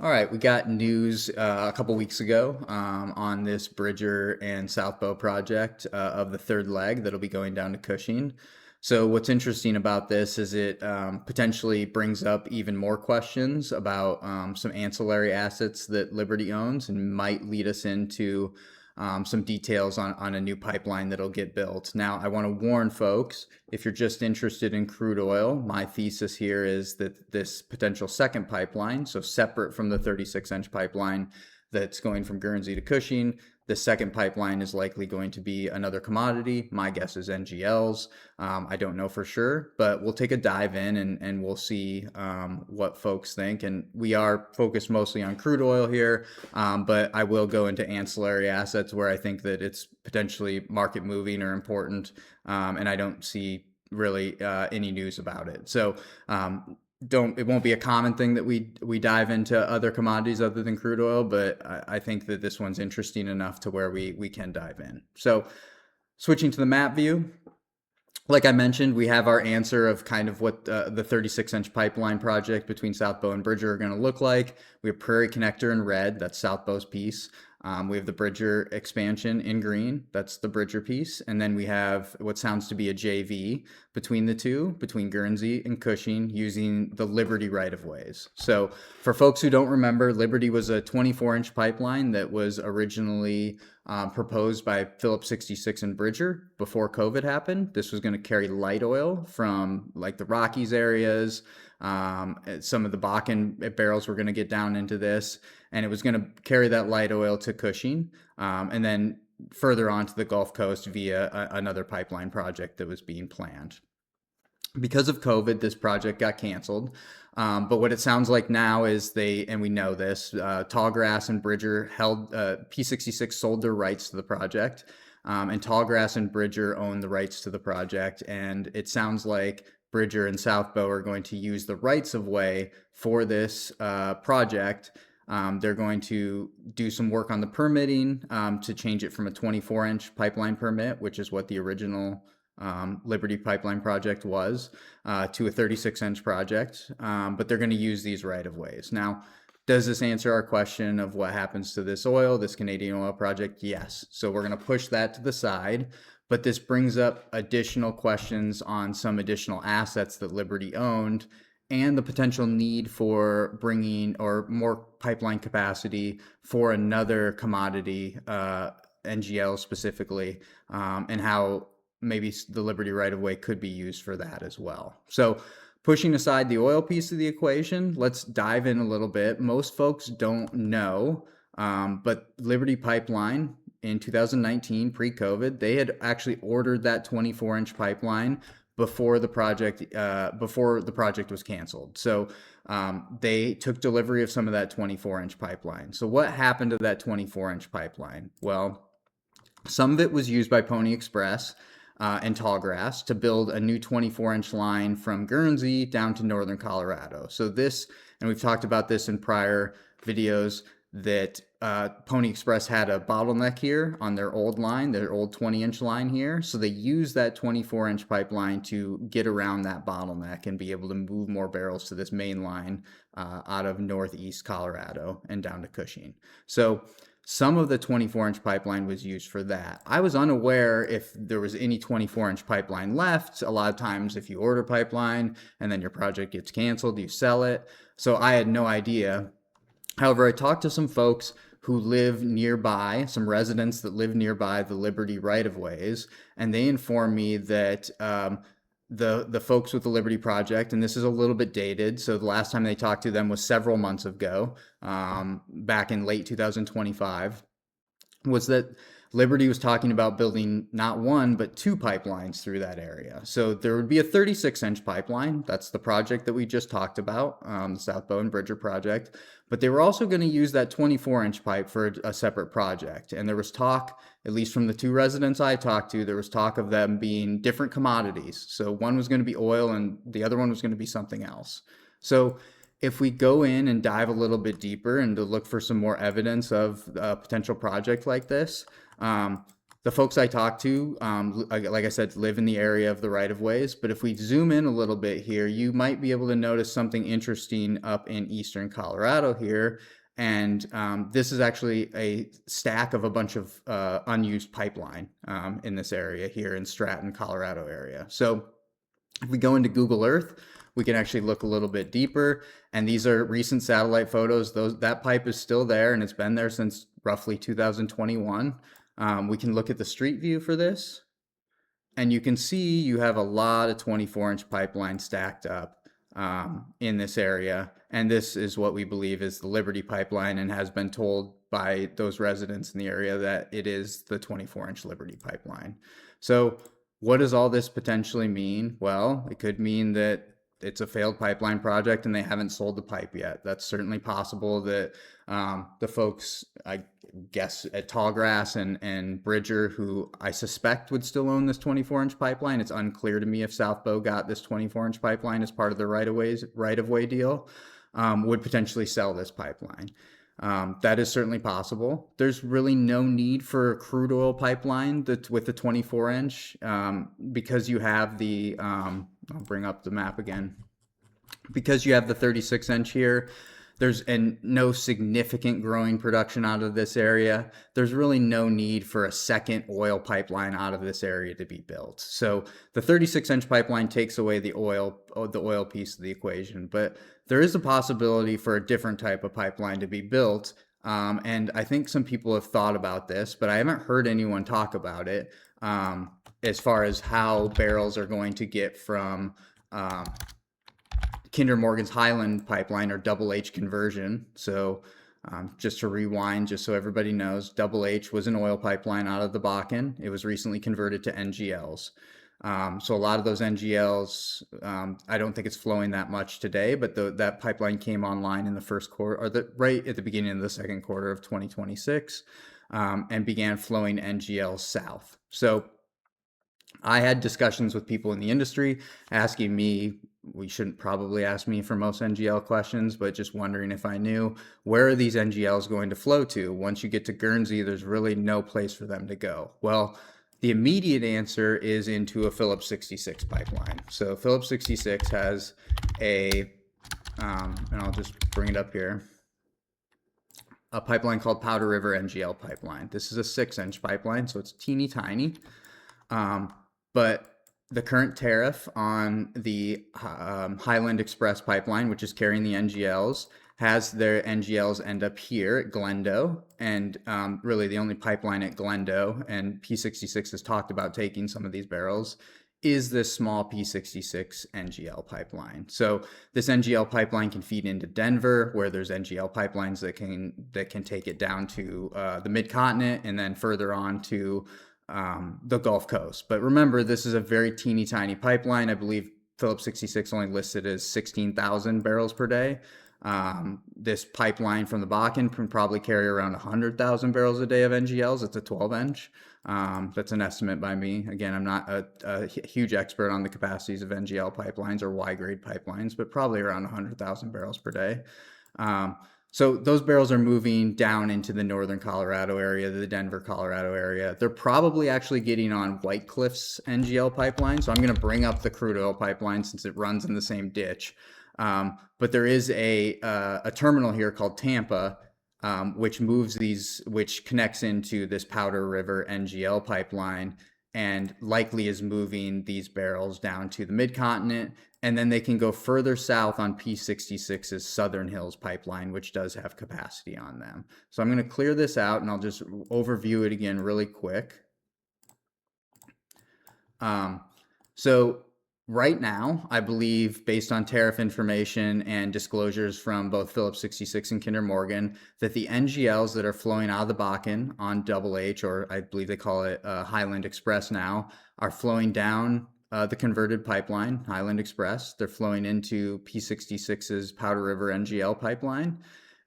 All right, we got news a couple weeks ago on this Bridger and Southbow project of the third leg that'll be going down to Cushing. So, what's interesting about this is it potentially brings up even more questions about some ancillary assets that Liberty owns and might lead us into some details on a new pipeline that'll get built. Now, I want to warn folks, if you're just interested in crude oil, my thesis here is that this potential second pipeline, so separate from the 36-inch pipeline that's going from Guernsey to Cushing, the second pipeline is likely going to be another commodity. My guess is NGLs. I don't know for sure, but we'll take a dive in and we'll see what folks think. And we are focused mostly on crude oil here, but I will go into ancillary assets where I think that it's potentially market moving or important, and I don't see really any news about it. So don't it won't be a common thing that we dive into other commodities other than crude oil, but I think that this one's interesting enough to where we can dive in. So switching to the map view, like I mentioned, we have our answer of kind of what the 36-inch pipeline project between Southbow and Bridger are going to look like. We have Prairie Connector in red, that's Southbow's piece. We have the Bridger expansion in green, that's the Bridger piece. And then we have what sounds to be a JV between the two, between Guernsey and Cushing, using the Liberty right-of-ways. So for folks who don't remember, Liberty was a 24-inch pipeline that was originally proposed by Phillips 66 and Bridger before COVID happened. This was going to carry light oil from like the Rockies areas. Some of the Bakken barrels were going to get down into this, and it was going to carry that light oil to Cushing, and then further on to the Gulf Coast via another pipeline project that was being planned. Because of COVID, this project got canceled. But what it sounds like now is and we know this, Tallgrass and Bridger held, P66 sold their rights to the project, and Tallgrass and Bridger own the rights to the project. And it sounds like Bridger and Southbow are going to use the rights of way for this project. They're going to do some work on the permitting to change it from a 24-inch pipeline permit, which is what the original Liberty Pipeline project was, to a 36-inch project, but they're going to use these right-of-ways. Now, does this answer our question of what happens to this oil, this Canadian oil project? Yes. So we're going to push that to the side, but this brings up additional questions on some additional assets that Liberty owned and the potential need for bringing or more pipeline capacity for another commodity, NGL specifically, and how maybe the Liberty right-of-way could be used for that as well. So pushing aside the oil piece of the equation, let's dive in a little bit. Most folks don't know, but Liberty Pipeline in 2019, pre-COVID, they had actually ordered that 24-inch pipeline before the project was canceled. So they took delivery of some of that 24-inch pipeline. So what happened to that 24-inch pipeline? Well, some of it was used by Pony Express and Tallgrass to build a new 24-inch line from Guernsey down to northern Colorado. So this, and we've talked about this in prior videos, that Pony Express had a bottleneck here on their old line, their old 20-inch line here. So they used that 24-inch pipeline to get around that bottleneck and be able to move more barrels to this main line out of northeast Colorado and down to Cushing. So some of the 24-inch pipeline was used for that. I was unaware if there was any 24-inch pipeline left. A lot of times if you order pipeline and then your project gets canceled, you sell it. So I had no idea. However, I talked to some folks who live nearby, some residents that live nearby the Liberty right-of-ways, and they informed me that the folks with the Liberty Project, and this is a little bit dated, so the last time they talked to them was several months ago, back in late 2025, was that Liberty was talking about building not one, but two pipelines through that area. So there would be a 36-inch pipeline. That's the project that we just talked about, the Southbow and Bridger project. But they were also going to use that 24-inch pipe for a separate project. And there was talk, at least from the two residents I talked to, there was talk of them being different commodities. So one was going to be oil and the other one was going to be something else. So if we go in and dive a little bit deeper and to look for some more evidence of a potential project like this, The folks I talked to, like I said, live in the area of the right of ways. But if we zoom in a little bit here, you might be able to notice something interesting up in eastern Colorado here. And this is actually a stack of a bunch of unused pipeline in this area here in Stratton, Colorado area. So if we go into Google Earth, we can actually look a little bit deeper. And these are recent satellite photos. That pipe is still there, and it's been there since roughly 2021. We can look at the street view for this, and you can see you have a lot of 24-inch pipeline stacked up in this area. And this is what we believe is the Liberty pipeline, and has been told by those residents in the area that it is the 24-inch Liberty pipeline. So what does all this potentially mean? Well, it could mean that it's a failed pipeline project and they haven't sold the pipe yet. That's certainly possible that the folks, I guess, at Tallgrass and Bridger, who I suspect would still own this 24-inch pipeline. It's unclear to me if South Bow got this 24-inch pipeline as part of the right-of-way deal, would potentially sell this pipeline. That is certainly possible. There's really no need for a crude oil pipeline with the 24-inch because you have the, I'll bring up the map again, because you have the 36-inch here. There's no significant growing production out of this area. There's really no need for a second oil pipeline out of this area to be built. So the 36-inch pipeline takes away the oil piece of the equation, but there is a possibility for a different type of pipeline to be built. And I think some people have thought about this, but I haven't heard anyone talk about it as far as how barrels are going to get from Kinder Morgan's Highland pipeline, or Double H conversion. So just to rewind, just so everybody knows, Double H was an oil pipeline out of the Bakken. It was recently converted to NGLs. So a lot of those NGLs, I don't think it's flowing that much today, but that pipeline came online in the first quarter, or right at the beginning of the second quarter of 2026, and began flowing NGLs south. So I had discussions with people in the industry asking me, we shouldn't probably ask me for most NGL questions, but just wondering if I knew, where are these NGLs going to flow to? Once you get to Guernsey, there's really no place for them to go. Well, the immediate answer is into a Phillips 66 pipeline. So Phillips 66 has and I'll just bring it up here, a pipeline called Powder River NGL pipeline. This is a 6-inch pipeline, so it's teeny tiny. But the current tariff on the Highland Express pipeline, which is carrying the NGLs, has their NGLs end up here at Glendo, and really the only pipeline at Glendo, and P66 has talked about taking some of these barrels, is this small P66 NGL pipeline. So this NGL pipeline can feed into Denver, where there's NGL pipelines that can take it down to the mid-continent and then further on to the Gulf Coast. But remember, this is a very teeny tiny pipeline. I believe Phillips 66 only listed as 16,000 barrels per day. This pipeline from the Bakken can probably carry around 100,000 barrels a day of NGLs. It's a 12-inch. That's an estimate by me. Again, I'm not a huge expert on the capacities of NGL pipelines or Y-grade pipelines, but probably around 100,000 barrels per day. So those barrels are moving down into the northern Colorado area, the Denver, Colorado area. They're probably actually getting on White Cliffs NGL pipeline. So I'm going to bring up the crude oil pipeline since it runs in the same ditch. But there is a terminal here called Tampa, which connects into this Powder River NGL pipeline, and likely is moving these barrels down to the mid-continent, and then they can go further south on P66's Southern Hills pipeline, which does have capacity on them. So I'm going to clear this out, and I'll just overview it again really quick. So right now, I believe, based on tariff information and disclosures from both Phillips 66 and Kinder Morgan, that the NGLs that are flowing out of the Bakken on Double H, or I believe they call it Highland Express now, are flowing down the converted pipeline, Highland Express. They're flowing into P66's Powder River NGL pipeline.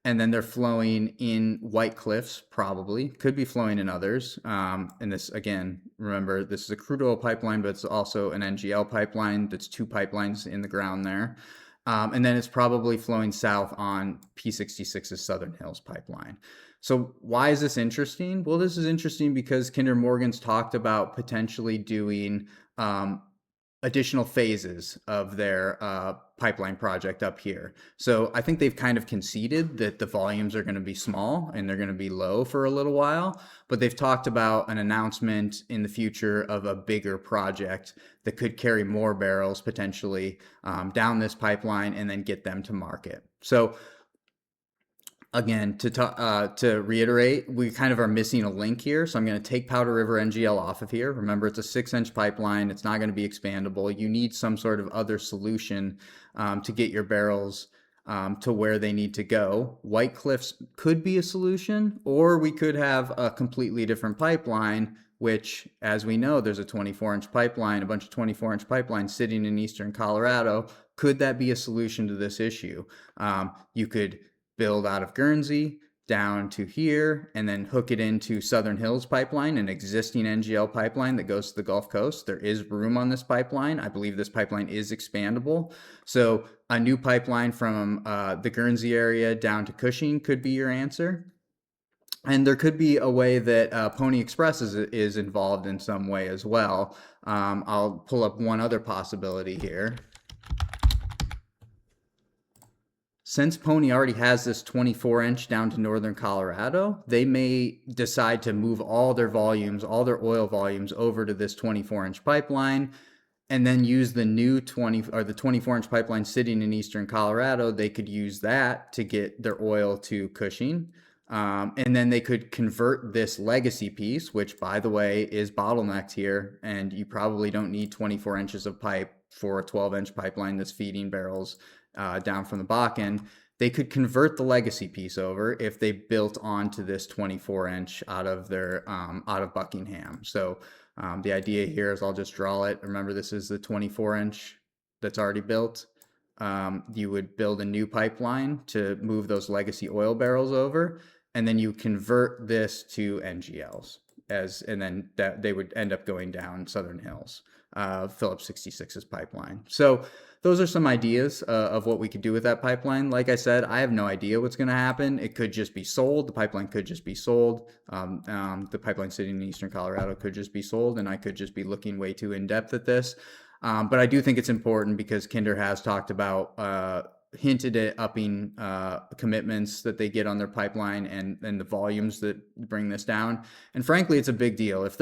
And then they're flowing in White Cliffs, probably. Could be flowing in others. And this, again, remember, this is a crude oil pipeline, but it's also an NGL pipeline. That's two pipelines in the ground there. And then it's probably flowing south on P66's Southern Hills pipeline. So why is this interesting? Well, this is interesting because Kinder Morgan's talked about potentially doing um, additional phases of their pipeline project up here. So I think they've kind of conceded that the volumes are going to be small and they're going to be low for a little while, but they've talked about an announcement in the future of a bigger project that could carry more barrels potentially down this pipeline and then get them to market. So again, to reiterate, we kind of are missing a link here. So I'm going to take Powder River NGL off of here. Remember, it's a 6-inch pipeline. It's not going to be expandable. You need some sort of other solution to get your barrels to where they need to go. White Cliffs could be a solution, or we could have a completely different pipeline, which, as we know, there's a 24-inch pipeline, a bunch of 24-inch pipelines sitting in eastern Colorado. Could that be a solution to this issue? You could build out of Guernsey down to here and then hook it into Southern Hills pipeline, an existing NGL pipeline that goes to the Gulf Coast. There is room on this pipeline. I believe this pipeline is expandable. So a new pipeline from the Guernsey area down to Cushing could be your answer. And there could be a way that Pony Express is involved in some way as well. I'll pull up one other possibility here. Since Pony already has this 24-inch down to northern Colorado, they may decide to move all their volumes, all their oil volumes over to this 24-inch pipeline and then use the new 20 or the 24-inch pipeline sitting in eastern Colorado. They could use that to get their oil to Cushing. And then they could convert this legacy piece, which, by the way, is bottlenecked here. And you probably don't need 24 inches of pipe for a 12-inch pipeline that's feeding barrels down from the Bakken. They could convert the legacy piece over if they built onto this 24-inch out of their out of Buckingham. So the idea here is I'll just draw it. Remember, this is the 24-inch that's already built. You would build a new pipeline to move those legacy oil barrels over, and then you convert this to NGLs and then that they would end up going down Southern Hills, Phillips 66's pipeline. So those are some ideas of what we could do with that pipeline. Like I said, I have no idea what's going to happen. It could just be sold. The pipeline could just be sold. The pipeline sitting in eastern Colorado could just be sold, and I could just be looking way too in depth at this. But I do think it's important because Kinder has talked about hinted at upping commitments that they get on their pipeline and the volumes that bring this down. And frankly, it's a big deal. If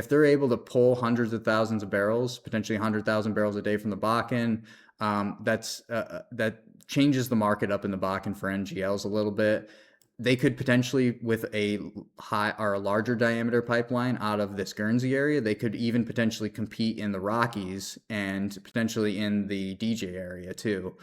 they're able to pull hundreds of thousands of barrels, potentially 100,000 barrels a day from the Bakken, that changes the market up in the Bakken for NGLs a little bit. They could potentially, with a high or a larger diameter pipeline out of this Guernsey area, they could even potentially compete in the Rockies and potentially in the DJ area too,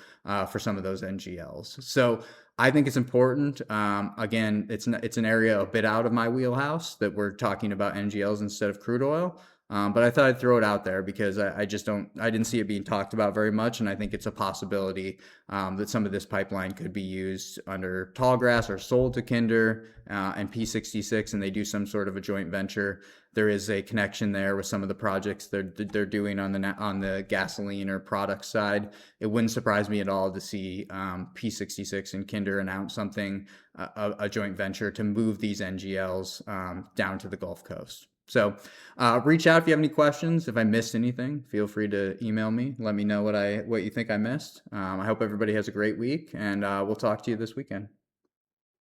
for some of those NGLs. So I think it's important. Again, it's an area a bit out of my wheelhouse that we're talking about NGLs instead of crude oil. But I thought I'd throw it out there because I didn't see it being talked about very much. And I think it's a possibility that some of this pipeline could be used under Tallgrass or sold to Kinder and P66, and they do some sort of a joint venture. There is a connection there with some of the projects they're doing on the gasoline or product side. It wouldn't surprise me at all to see P66 and Kinder announce something, a joint venture to move these NGLs down to the Gulf Coast. So reach out if you have any questions. If I missed anything, feel free to email me. Let me know what you think I missed. I hope everybody has a great week, and we'll talk to you this weekend.